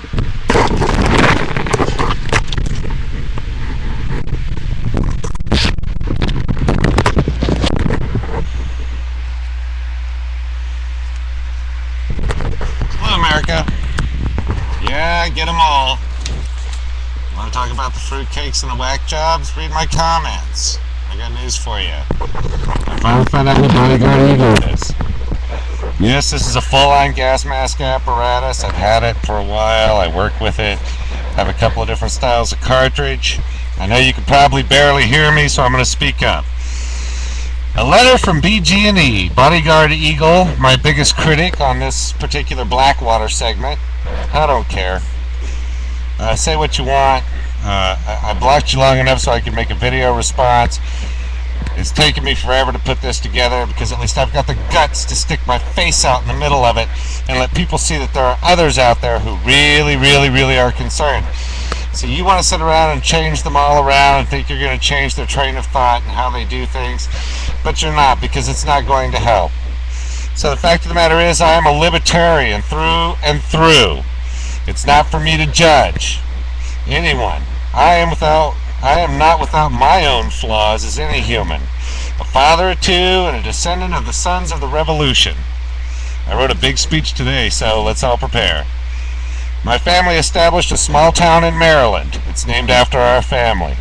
Hello, America. Yeah, get them all. Want to talk about the fruitcakes and the whack jobs? Read my comments. I got news for you. I finally found out what BODYGUARDEAGLE is. Yes, this is a full-on gas mask apparatus. I've had it for a while. I work with it. Have a couple of different styles of cartridge. I know you can probably barely hear me, so I'm going to speak up. A letter from BG&E, BODYGUARDEAGLE, my biggest critic on this particular Blackwater segment. I don't care. Say what you want. I blocked you long enough so I could make a video response. It's taken me forever to put this together because at least I've got the guts to stick my face out in the middle of it and let people see that there are others out there who really are concerned. So you want to sit around and change them all around and think you're going to change their train of thought and how they do things, but you're not, because it's not going to help. So the fact of the matter is, I am a libertarian through and through. It's not for me to judge anyone. I am not without my own flaws as any human. A father of two and a descendant of the sons of the revolution. I wrote a big speech today, so let's all prepare. My family established a small town in Maryland. It's named after our family.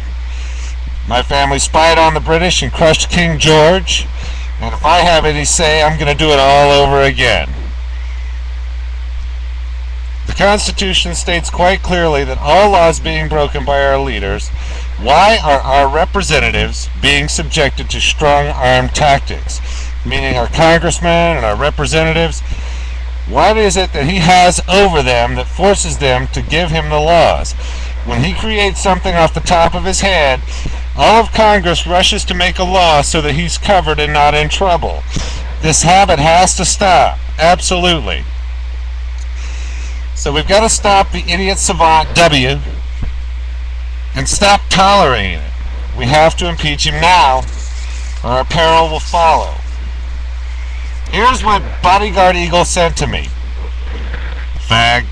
My family spied on the British and crushed King George, and if I have any say, I'm going to do it all over again. The Constitution states quite clearly that all laws being broken by our leaders, why are our representatives being subjected to strong-arm tactics? Meaning our congressmen and our representatives, what is it that he has over them that forces them to give him the laws? When he creates something off the top of his head, all of Congress rushes to make a law so that he's covered and not in trouble. This habit has to stop. Absolutely. So we've got to stop the idiot savant W and stop tolerating it. We have to impeach him now, or our peril will follow. Here's what BODYGUARDEAGLE sent to me. Fag.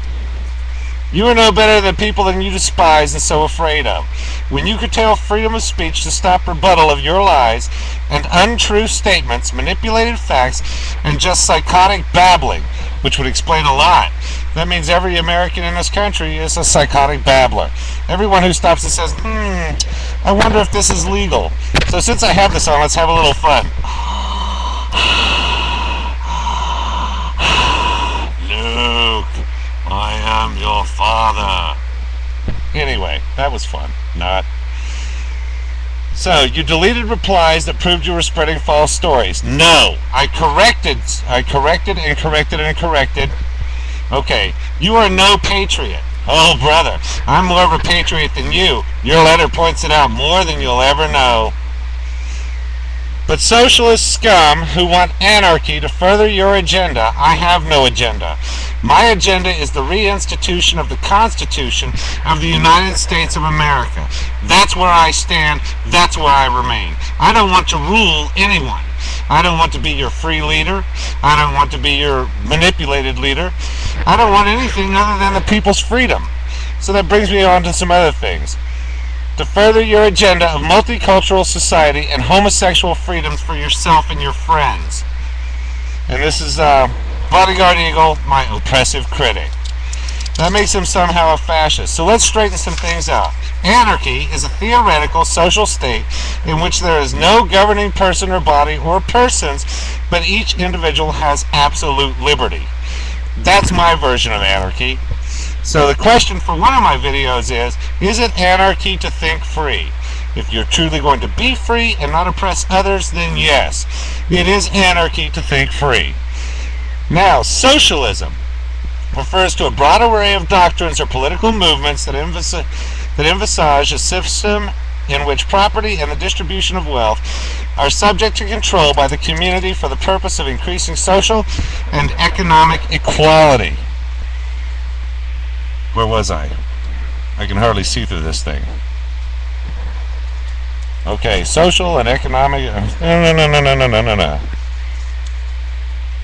You are no better than people that you despise and so afraid of. When you curtail freedom of speech to stop rebuttal of your lies and untrue statements, manipulated facts, and just psychotic babbling, which would explain a lot. That means every American in this country is a psychotic babbler. Everyone who stops and says, I wonder if this is legal. So since I have this on, let's have a little fun. Luke, I am your father. Anyway, that was fun. Not. So, you deleted replies that proved you were spreading false stories. No. I corrected and corrected. Okay. You are no patriot. Oh, brother. I'm more of a patriot than you. Your letter points it out more than you'll ever know. But socialist scum who want anarchy to further your agenda, I have no agenda. My agenda is the reinstitution of the Constitution of the United States of America. That's where I stand. That's where I remain. I don't want to rule anyone. I don't want to be your free leader. I don't want to be your manipulated leader. I don't want anything other than the people's freedom. So that brings me on to some other things. To further your agenda of multicultural society and homosexual freedoms for yourself and your friends. And this is BODYGUARDEAGLE, my oppressive critic. That makes him somehow a fascist. So let's straighten some things out. Anarchy is a theoretical social state in which there is no governing person or body or persons, but each individual has absolute liberty. That's my version of anarchy. So the question for one of my videos is it anarchy to think free? If you're truly going to be free and not oppress others, then yes, it is anarchy to think free. Now, socialism refers to a broad array of doctrines or political movements that emphasize a system in which property and the distribution of wealth are subject to control by the community for the purpose of increasing social and economic equality. Where was I? I can hardly see through this thing. Okay, social and economic. No.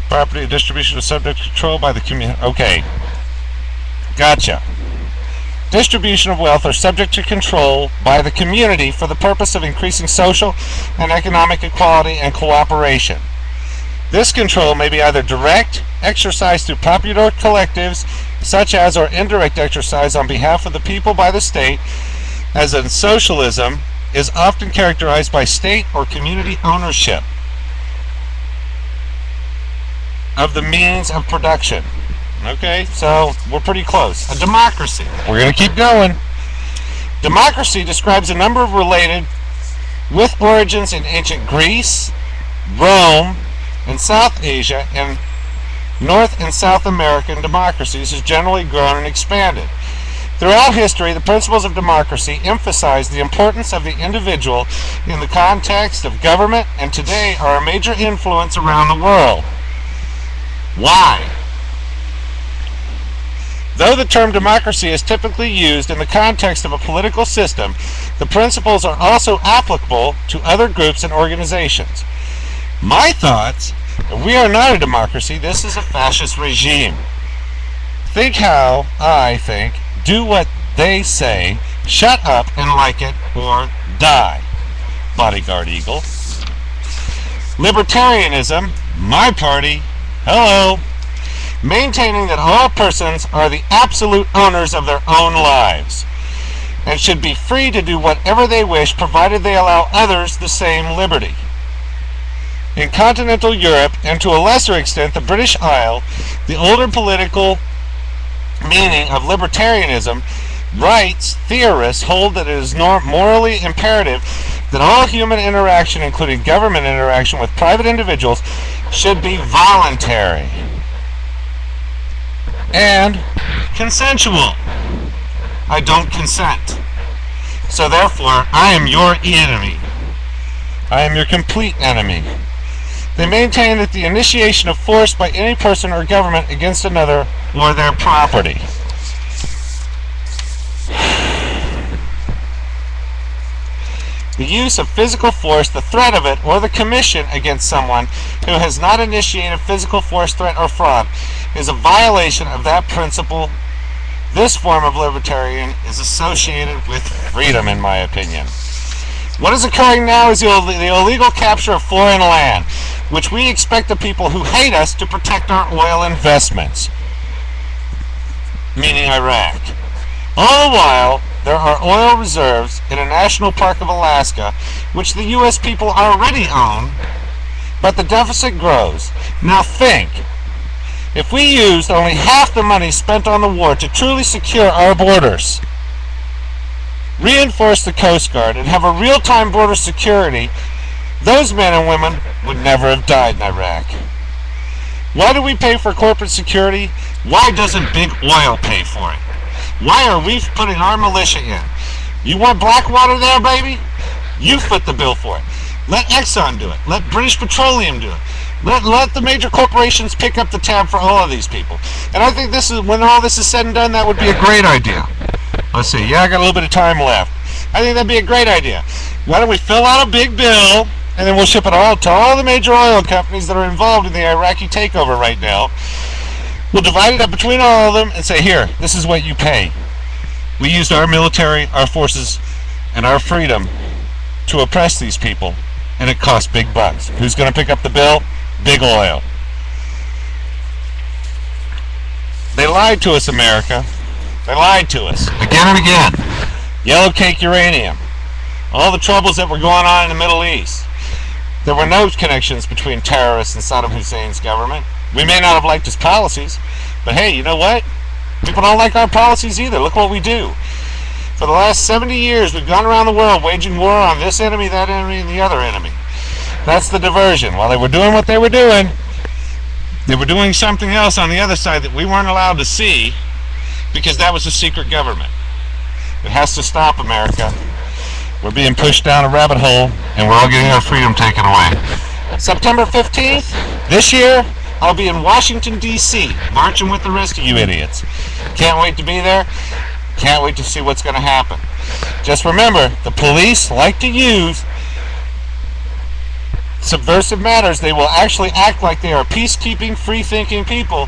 Property distribution is subject to control by the community. Okay. Gotcha. Distribution of wealth are subject to control by the community for the purpose of increasing social and economic equality and cooperation. This control may be either direct, exercised through popular collectives, such as, or indirect exercise on behalf of the people by the state, as in socialism is often characterized by state or community ownership of the means of production. Okay, so we're pretty close. A democracy. We're going to keep going. Democracy describes a number of related with origins in ancient Greece, Rome, and South Asia, and North and South American democracies has generally grown and expanded. Throughout history, the principles of democracy emphasize the importance of the individual in the context of government, and today are a major influence around the world. Why? Though the term democracy is typically used in the context of a political system, the principles are also applicable to other groups and organizations. My thoughts: we are not a democracy, this is a fascist regime. Think how I think, do what they say, shut up and like it, or die. Bodyguard Eagle. Libertarianism, my party, hello. Maintaining that all persons are the absolute owners of their own lives and should be free to do whatever they wish, provided they allow others the same liberty. In continental Europe, and to a lesser extent the British Isle, the older political meaning of libertarianism, rights theorists hold that it is morally imperative that all human interaction, including government interaction with private individuals, should be voluntary and consensual. I don't consent. So therefore, I am your enemy. I am your complete enemy. They maintain that the initiation of force by any person or government against another or their property. The use of physical force, the threat of it, or the commission against someone who has not initiated physical force, threat, or fraud is a violation of that principle. This form of libertarian is associated with freedom, in my opinion. What is occurring now is the illegal capture of foreign land, which we expect the people who hate us to protect our oil investments, meaning Iraq. All the while, there are oil reserves in a national park of Alaska, which the U.S. people already own, but the deficit grows. Now think, if we used only half the money spent on the war to truly secure our borders, reinforce the Coast Guard, and have a real-time border security, those men and women would never have died in Iraq. Why do we pay for corporate security? Why doesn't big oil pay for it? Why are we putting our militia in? You want Blackwater there, baby? You foot the bill for it. Let Exxon do it. Let British Petroleum do it. Let the major corporations pick up the tab for all of these people. And I think this is, when all this is said and done, that would be a great idea. Let's see. Yeah, I got a little bit of time left. I think that'd be a great idea. Why don't we fill out a big bill, and then we'll ship it all to all the major oil companies that are involved in the Iraqi takeover right now. We'll divide it up between all of them and say, here, this is what you pay. We used our military, our forces, and our freedom to oppress these people, and it costs big bucks. Who's going to pick up the bill? Big oil. They lied to us, America. They lied to us again and again. Yellow cake uranium. All the troubles that were going on in the Middle East. There were no connections between terrorists and Saddam Hussein's government. We may not have liked his policies, but hey, you know what? People don't like our policies either. Look what we do. For the last 70 years, we've gone around the world waging war on this enemy, that enemy, and the other enemy. That's the diversion. While they were doing what they were doing something else on the other side that we weren't allowed to see, because that was a secret government. It has to stop, America. We're being pushed down a rabbit hole, and we're all getting our freedom taken away. September 15th, this year, I'll be in Washington, D.C., marching with the rest of you idiots. Can't wait to be there. Can't wait to see what's going to happen. Just remember, the police like to use subversive matters. They will actually act like they are peacekeeping, free-thinking people,